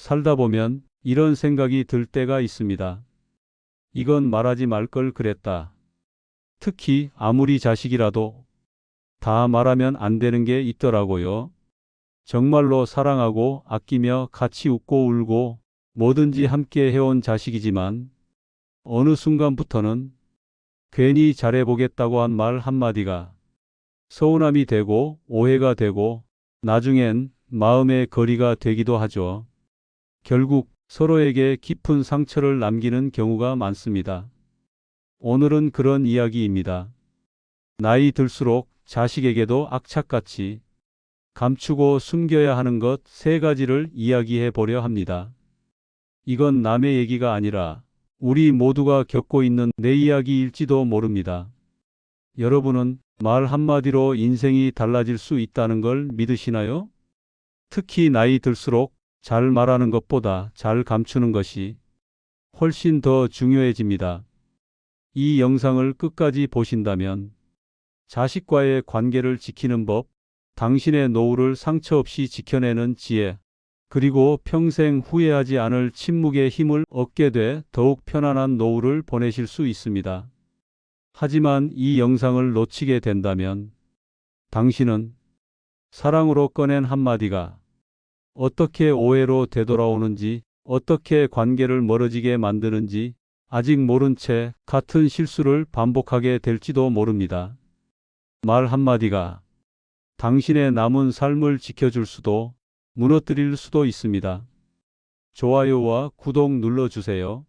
살다 보면 이런 생각이 들 때가 있습니다. 이건 말하지 말 걸 그랬다. 특히 아무리 자식이라도 다 말하면 안 되는 게 있더라고요. 정말로 사랑하고 아끼며 같이 웃고 울고 뭐든지 함께 해온 자식이지만 어느 순간부터는 괜히 잘해보겠다고 한 말 한마디가 서운함이 되고 오해가 되고 나중엔 마음의 거리가 되기도 하죠. 결국 서로에게 깊은 상처를 남기는 경우가 많습니다. 오늘은 그런 이야기입니다. 나이 들수록 자식에게도 악착같이 감추고 숨겨야 하는 것 세 가지를 이야기해 보려 합니다. 이건 남의 얘기가 아니라 우리 모두가 겪고 있는 내 이야기일지도 모릅니다. 여러분은 말 한마디로 인생이 달라질 수 있다는 걸 믿으시나요? 특히 나이 들수록 잘 말하는 것보다 잘 감추는 것이 훨씬 더 중요해집니다. 이 영상을 끝까지 보신다면 자식과의 관계를 지키는 법, 당신의 노후를 상처 없이 지켜내는 지혜, 그리고 평생 후회하지 않을 침묵의 힘을 얻게 돼 더욱 편안한 노후를 보내실 수 있습니다. 하지만 이 영상을 놓치게 된다면 당신은 사랑으로 꺼낸 한마디가 어떻게 오해로 되돌아오는지, 어떻게 관계를 멀어지게 만드는지 아직 모른 채 같은 실수를 반복하게 될지도 모릅니다. 말 한마디가 당신의 남은 삶을 지켜줄 수도 무너뜨릴 수도 있습니다. 좋아요와 구독 눌러주세요.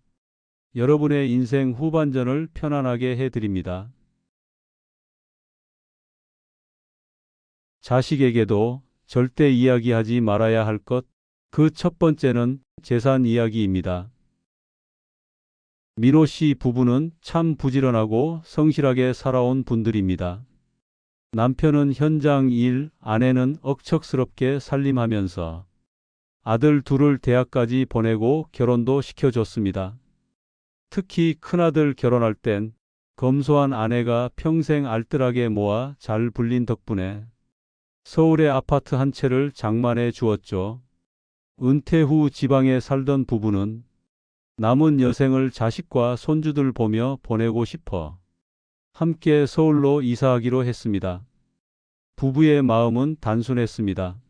여러분의 인생 후반전을 편안하게 해드립니다. 자식에게도 절대 이야기하지 말아야 할 것, 그 첫 번째는 재산 이야기입니다. 민호 씨 부부는 참 부지런하고 성실하게 살아온 분들입니다. 남편은 현장 일, 아내는 억척스럽게 살림하면서 아들 둘을 대학까지 보내고 결혼도 시켜줬습니다. 특히 큰아들 결혼할 땐 검소한 아내가 평생 알뜰하게 모아 잘 불린 덕분에 서울의 아파트 한 채를 장만해 주었죠. 은퇴 후 지방에 살던 부부는 남은 여생을 자식과 손주들 보며 보내고 싶어 함께 서울로 이사하기로 했습니다. 부부의 마음은 단순했습니다.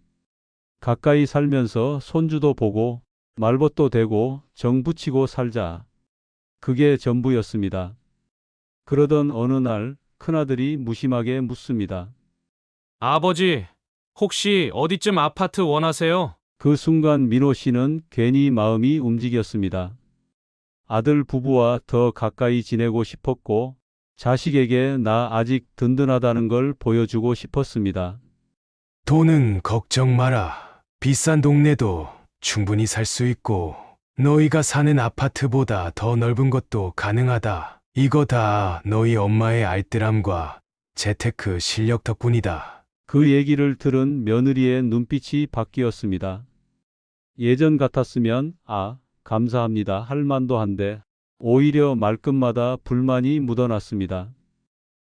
가까이 살면서 손주도 보고 말벗도 되고 정 붙이고 살자. 그게 전부였습니다. 그러던 어느 날 큰아들이 무심하게 묻습니다. 아버지, 혹시 어디쯤 아파트 원하세요? 그 순간 민호 씨는 괜히 마음이 움직였습니다. 아들 부부와 더 가까이 지내고 싶었고 자식에게 나 아직 든든하다는 걸 보여주고 싶었습니다. 돈은 걱정 마라. 비싼 동네도 충분히 살 수 있고, 너희가 사는 아파트보다 더 넓은 것도 가능하다. 이거 다 너희 엄마의 알뜰함과 재테크 실력 덕분이다. 그 얘기를 들은 며느리의 눈빛이 바뀌었습니다. 예전 같았으면 감사합니다 할 만도 한데 오히려 말끝마다 불만이 묻어났습니다.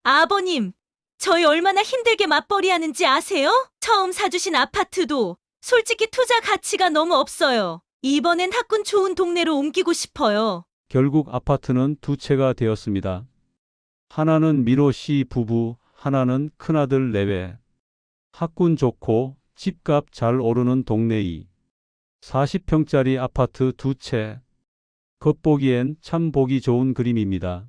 아버님, 저희 얼마나 힘들게 맞벌이 하는지 아세요? 처음 사주신 아파트도 솔직히 투자 가치가 너무 없어요. 이번엔 학군 좋은 동네로 옮기고 싶어요. 결국 아파트는 두 채가 되었습니다. 하나는 민호 씨 부부, 하나는 큰아들 내외. 학군 좋고 집값 잘 오르는 동네이 40평짜리 아파트 두 채. 겉보기엔 참 보기 좋은 그림입니다.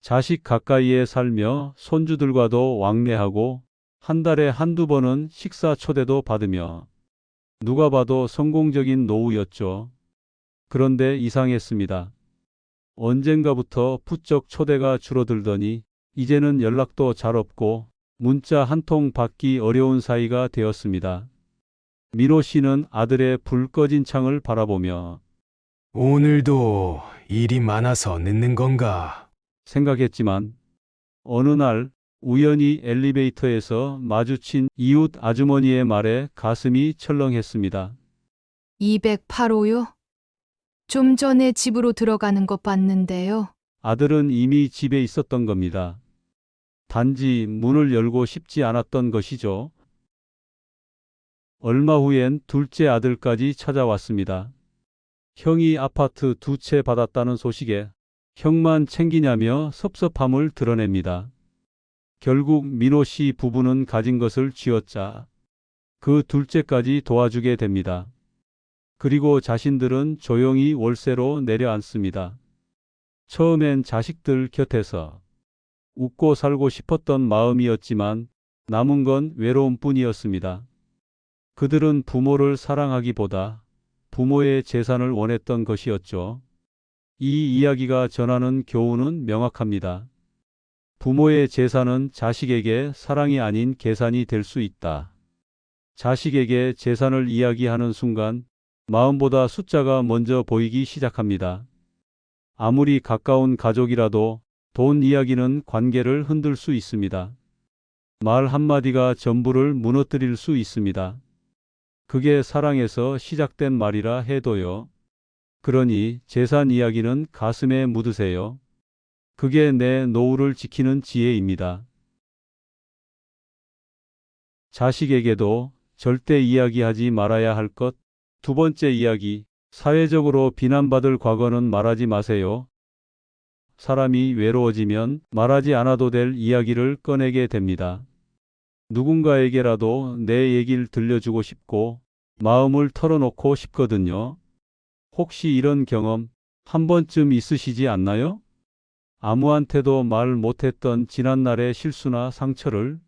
자식 가까이에 살며 손주들과도 왕래하고 한 달에 한두 번은 식사 초대도 받으며 누가 봐도 성공적인 노후였죠. 그런데 이상했습니다. 언젠가부터 부쩍 초대가 줄어들더니 이제는 연락도 잘 없고 문자 한 통 받기 어려운 사이가 되었습니다. 민호 씨는 아들의 불 꺼진 창을 바라보며 오늘도 일이 많아서 늦는 건가? 생각했지만 어느 날 우연히 엘리베이터에서 마주친 이웃 아주머니의 말에 가슴이 철렁했습니다. 208호요? 좀 전에 집으로 들어가는 거 봤는데요. 아들은 이미 집에 있었던 겁니다. 단지 문을 열고 싶지 않았던 것이죠. 얼마 후엔 둘째 아들까지 찾아왔습니다. 형이 아파트 2채 받았다는 소식에 형만 챙기냐며 섭섭함을 드러냅니다. 결국 민호 씨 부부는 가진 것을 쥐어짜 그 둘째까지 도와주게 됩니다. 그리고 자신들은 조용히 월세로 내려앉습니다. 처음엔 자식들 곁에서 웃고 살고 싶었던 마음이었지만 남은 건 외로움뿐이었습니다. 그들은 부모를 사랑하기보다 부모의 재산을 원했던 것이었죠. 이 이야기가 전하는 교훈은 명확합니다. 부모의 재산은 자식에게 사랑이 아닌 계산이 될 수 있다. 자식에게 재산을 이야기하는 순간 마음보다 숫자가 먼저 보이기 시작합니다. 아무리 가까운 가족이라도 돈 이야기는 관계를 흔들 수 있습니다. 말 한마디가 전부를 무너뜨릴 수 있습니다. 그게 사랑에서 시작된 말이라 해도요. 그러니 재산 이야기는 가슴에 묻으세요. 그게 내 노후를 지키는 지혜입니다. 자식에게도 절대 이야기하지 말아야 할 것. 두 번째 이야기, 사회적으로 비난받을 과거는 말하지 마세요. 사람이 외로워지면 말하지 않아도 될 이야기를 꺼내게 됩니다. 누군가에게라도 내 얘기를 들려주고 싶고 마음을 털어놓고 싶거든요. 혹시 이런 경험 한 번쯤 있으시지 않나요? 아무한테도 말 못했던 지난날의 실수나 상처를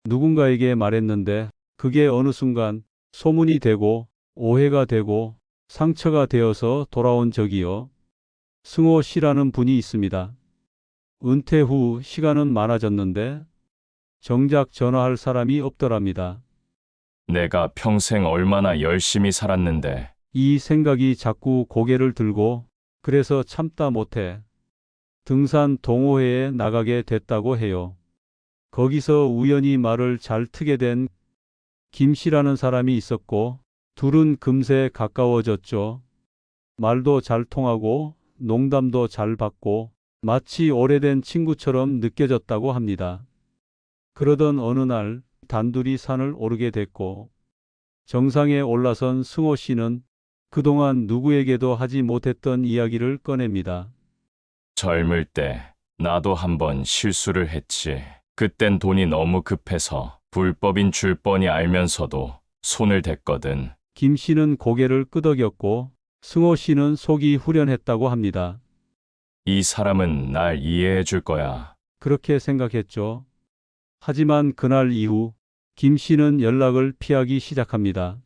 누군가에게 말했는데 그게 어느 순간 소문이 되고 오해가 되고 상처가 되어서 돌아온 적이요. 승호 씨라는 분이 있습니다. 은퇴 후 시간은 많아졌는데 정작 전화할 사람이 없더랍니다. 내가 평생 얼마나 열심히 살았는데 이 생각이 자꾸 고개를 들고 그래서 참다 못해 등산 동호회에 나가게 됐다고 해요. 거기서 우연히 말을 잘 트게 된 김 씨라는 사람이 있었고 둘은 금세 가까워졌죠. 말도 잘 통하고 농담도 잘 받고 마치 오래된 친구처럼 느껴졌다고 합니다. 그러던 어느 날 단둘이 산을 오르게 됐고 정상에 올라선 승호 씨는 그동안 누구에게도 하지 못했던 이야기를 꺼냅니다. 젊을 때 나도 한번 실수를 했지. 그땐 돈이 너무 급해서 불법인 줄 뻔히 알면서도 손을 댔거든. 김 씨는 고개를 끄덕였고 승호 씨는 속이 후련했다고 합니다. 이 사람은 날 이해해 줄 거야. 그렇게 생각했죠. 하지만 그날 이후 김 씨는 연락을 피하기 시작합니다.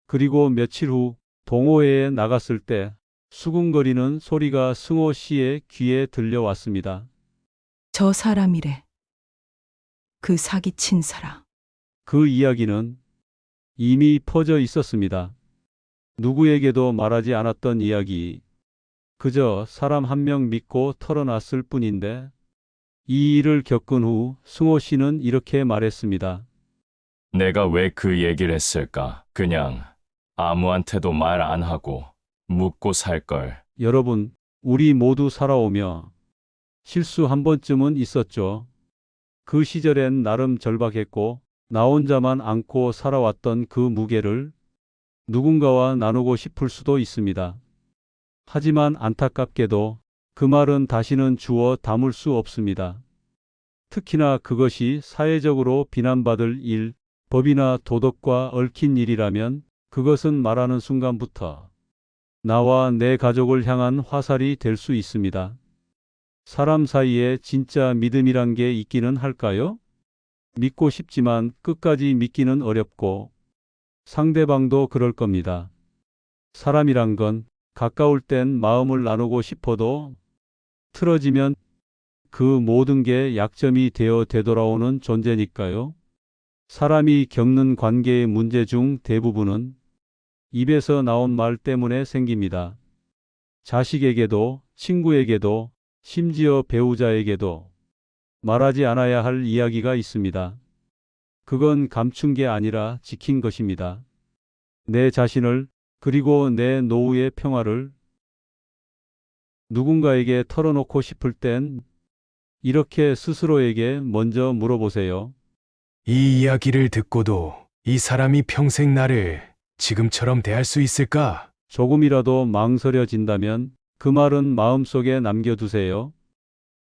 그리고 며칠 후 동호회에 나갔을 때 수군거리는 소리가 승호 씨의 귀에 들려왔습니다. 저 사람이래. 그 사기친 사람. 그 이야기는 이미 퍼져 있었습니다. 누구에게도 말하지 않았던 이야기. 그저 사람 한 명 믿고 털어놨을 뿐인데 이 일을 겪은 후 승호 씨는 이렇게 말했습니다. 내가 왜 그 얘기를 했을까? 그냥 아무한테도 말 안 하고 묻고 살걸. 여러분, 우리 모두 살아오며 실수 한 번쯤은 있었죠. 그 시절엔 나름 절박했고 나 혼자만 안고 살아왔던 그 무게를 누군가와 나누고 싶을 수도 있습니다. 하지만 안타깝게도 그 말은 다시는 주워 담을 수 없습니다. 특히나 그것이 사회적으로 비난받을 일, 법이나 도덕과 얽힌 일이라면 그것은 말하는 순간부터 나와 내 가족을 향한 화살이 될 수 있습니다. 사람 사이에 진짜 믿음이란 게 있기는 할까요? 믿고 싶지만 끝까지 믿기는 어렵고 상대방도 그럴 겁니다. 사람이란 건 가까울 땐 마음을 나누고 싶어도 틀어지면 그 모든 게 약점이 되어 되돌아오는 존재니까요. 사람이 겪는 관계의 문제 중 대부분은 입에서 나온 말 때문에 생깁니다. 자식에게도, 친구에게도, 심지어 배우자에게도 말하지 않아야 할 이야기가 있습니다. 그건 감춘 게 아니라 지킨 것입니다. 내 자신을 그리고 내 노후의 평화를 누군가에게 털어놓고 싶을 땐 이렇게 스스로에게 먼저 물어보세요. 이 이야기를 듣고도 이 사람이 평생 나를 지금처럼 대할 수 있을까? 조금이라도 망설여진다면 그 말은 마음속에 남겨두세요.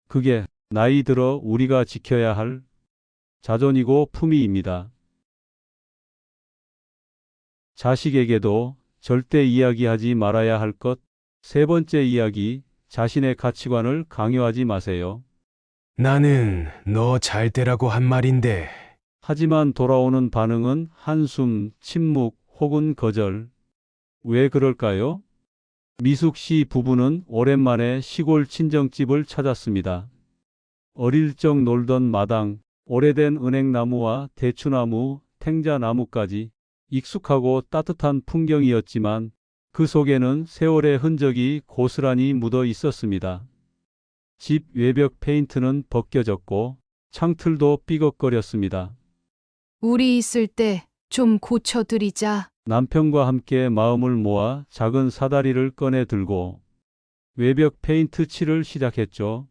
그게 나이 들어 우리가 지켜야 할 자존이고 품위입니다. 자식에게도 절대 이야기하지 말아야 할 것. 세 번째 이야기, 자신의 가치관을 강요하지 마세요. 나는 너 잘 되라고 한 말인데, 하지만 돌아오는 반응은 한숨, 침묵 혹은 거절. 왜 그럴까요? 미숙 씨 부부는 오랜만에 시골 친정집을 찾았습니다. 어릴 적 놀던 마당, 오래된 은행나무와 대추나무, 탱자나무까지 익숙하고 따뜻한 풍경이었지만 그 속에는 세월의 흔적이 고스란히 묻어 있었습니다. 집 외벽 페인트는 벗겨졌고 창틀도 삐걱거렸습니다. 우리 있을 때 좀 고쳐드리자. 남편과 함께 마음을 모아 작은 사다리를 꺼내 들고 외벽 페인트 칠을 시작했죠.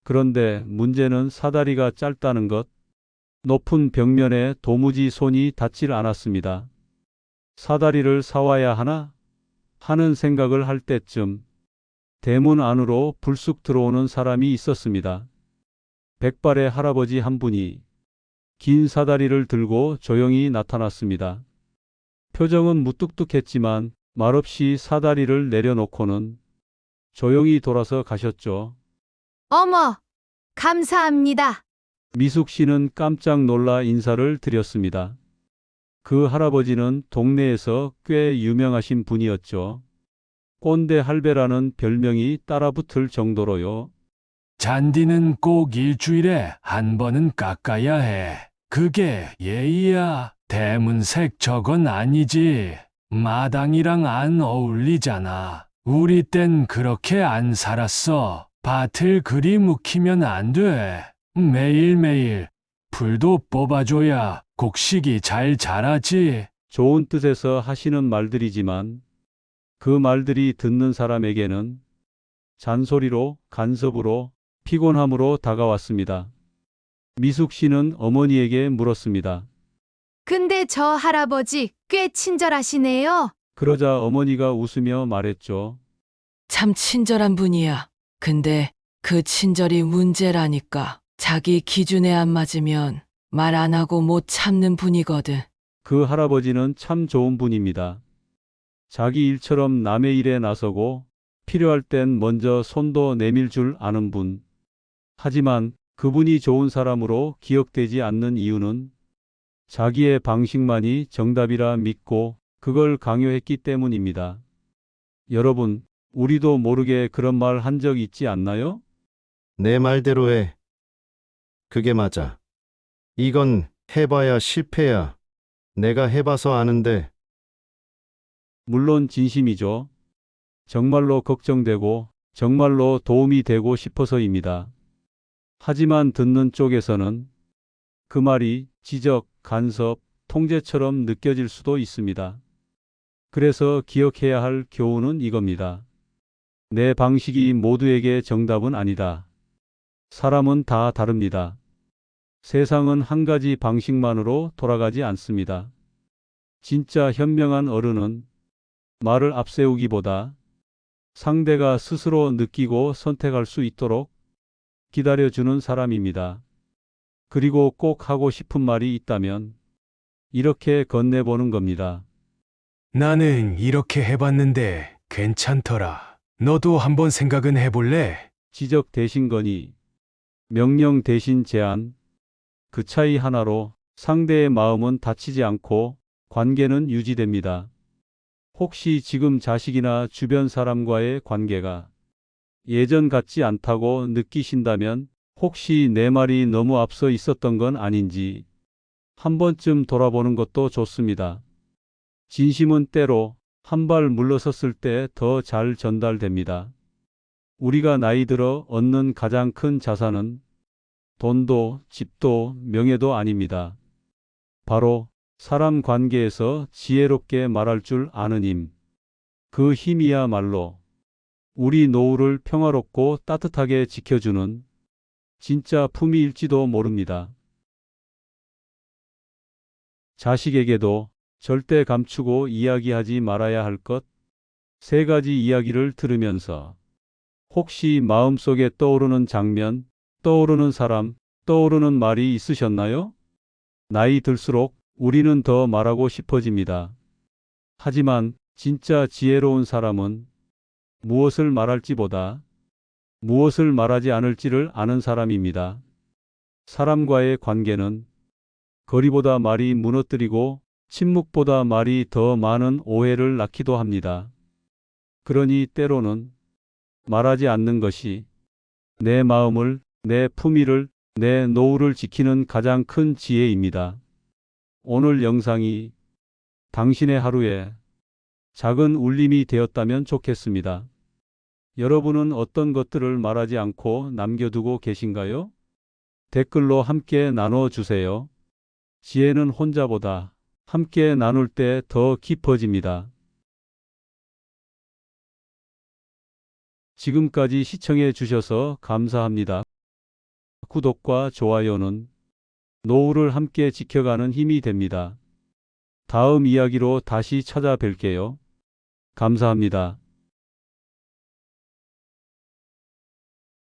그런데 문제는 사다리가 짧다는 것. 높은 벽면에 도무지 손이 닿질 않았습니다. 사다리를 사와야 하나? 하는 생각을 할 때쯤 대문 안으로 불쑥 들어오는 사람이 있었습니다. 백발의 할아버지 한 분이 긴 사다리를 들고 조용히 나타났습니다. 표정은 무뚝뚝했지만 말없이 사다리를 내려놓고는 조용히 돌아서 가셨죠. 어머, 감사합니다. 미숙 씨는 깜짝 놀라 인사를 드렸습니다. 그 할아버지는 동네에서 꽤 유명하신 분이었죠. 꼰대 할배라는 별명이 따라붙을 정도로요. 잔디는 꼭 일주일에 한 번은 깎아야 해. 그게 예의야. 대문색 저건 아니지. 마당이랑 안 어울리잖아. 우리 땐 그렇게 안 살았어. 밭을 그리 묵히면 안 돼. 매일매일 풀도 뽑아줘야 곡식이 잘 자라지. 좋은 뜻에서 하시는 말들이지만 그 말들이 듣는 사람에게는 잔소리로, 간섭으로, 피곤함으로 다가왔습니다. 미숙 씨는 어머니에게 물었습니다. 근데 저 할아버지 꽤 친절하시네요. 그러자 어머니가 웃으며 말했죠. 참 친절한 분이야. 근데 그 친절이 문제라니까. 자기 기준에 안 맞으면 말 안 하고 못 참는 분이거든. 그 할아버지는 참 좋은 분입니다. 자기 일처럼 남의 일에 나서고 필요할 땐 먼저 손도 내밀 줄 아는 분. 하지만 그분이 좋은 사람으로 기억되지 않는 이유는 자기의 방식만이 정답이라 믿고 그걸 강요했기 때문입니다. 여러분, 우리도 모르게 그런 말 한 적 있지 않나요? 내 말대로 해. 그게 맞아. 이건 해봐야 실패야. 내가 해봐서 아는데. 물론 진심이죠. 정말로 걱정되고 정말로 도움이 되고 싶어서입니다. 하지만 듣는 쪽에서는 그 말이 지적, 간섭, 통제처럼 느껴질 수도 있습니다. 그래서 기억해야 할 교훈은 이겁니다. 내 방식이 모두에게 정답은 아니다. 사람은 다 다릅니다. 세상은 한 가지 방식만으로 돌아가지 않습니다. 진짜 현명한 어른은 말을 앞세우기보다 상대가 스스로 느끼고 선택할 수 있도록 기다려주는 사람입니다. 그리고 꼭 하고 싶은 말이 있다면 이렇게 건네보는 겁니다. 나는 이렇게 해봤는데 괜찮더라. 너도 한번 생각은 해볼래? 지적 대신 건의, 명령 대신 제안, 그 차이 하나로 상대의 마음은 다치지 않고 관계는 유지됩니다. 혹시 지금 자식이나 주변 사람과의 관계가 예전 같지 않다고 느끼신다면 혹시 내 말이 너무 앞서 있었던 건 아닌지 한 번쯤 돌아보는 것도 좋습니다. 진심은 때로 한 발 물러섰을 때 더 잘 전달됩니다. 우리가 나이 들어 얻는 가장 큰 자산은 돈도 집도 명예도 아닙니다. 바로 사람 관계에서 지혜롭게 말할 줄 아는 힘. 그 힘이야말로 우리 노후를 평화롭고 따뜻하게 지켜주는 진짜 품위일지도 모릅니다. 자식에게도 절대 감추고 이야기하지 말아야 할 것 3가지 이야기를 들으면서 혹시 마음속에 떠오르는 장면, 떠오르는 사람, 떠오르는 말이 있으셨나요? 나이 들수록 우리는 더 말하고 싶어집니다. 하지만 진짜 지혜로운 사람은 무엇을 말할지보다 무엇을 말하지 않을지를 아는 사람입니다. 사람과의 관계는 거리보다 말이 무너뜨리고 침묵보다 말이 더 많은 오해를 낳기도 합니다. 그러니 때로는 말하지 않는 것이 내 마음을, 내 품위를, 내 노후를 지키는 가장 큰 지혜입니다. 오늘 영상이 당신의 하루에 작은 울림이 되었다면 좋겠습니다. 여러분은 어떤 것들을 말하지 않고 남겨두고 계신가요? 댓글로 함께 나눠주세요. 지혜는 혼자보다 함께 나눌 때 더 깊어집니다. 지금까지 시청해 주셔서 감사합니다. 구독과 좋아요는 노후를 함께 지켜가는 힘이 됩니다. 다음 이야기로 다시 찾아뵐게요. 감사합니다.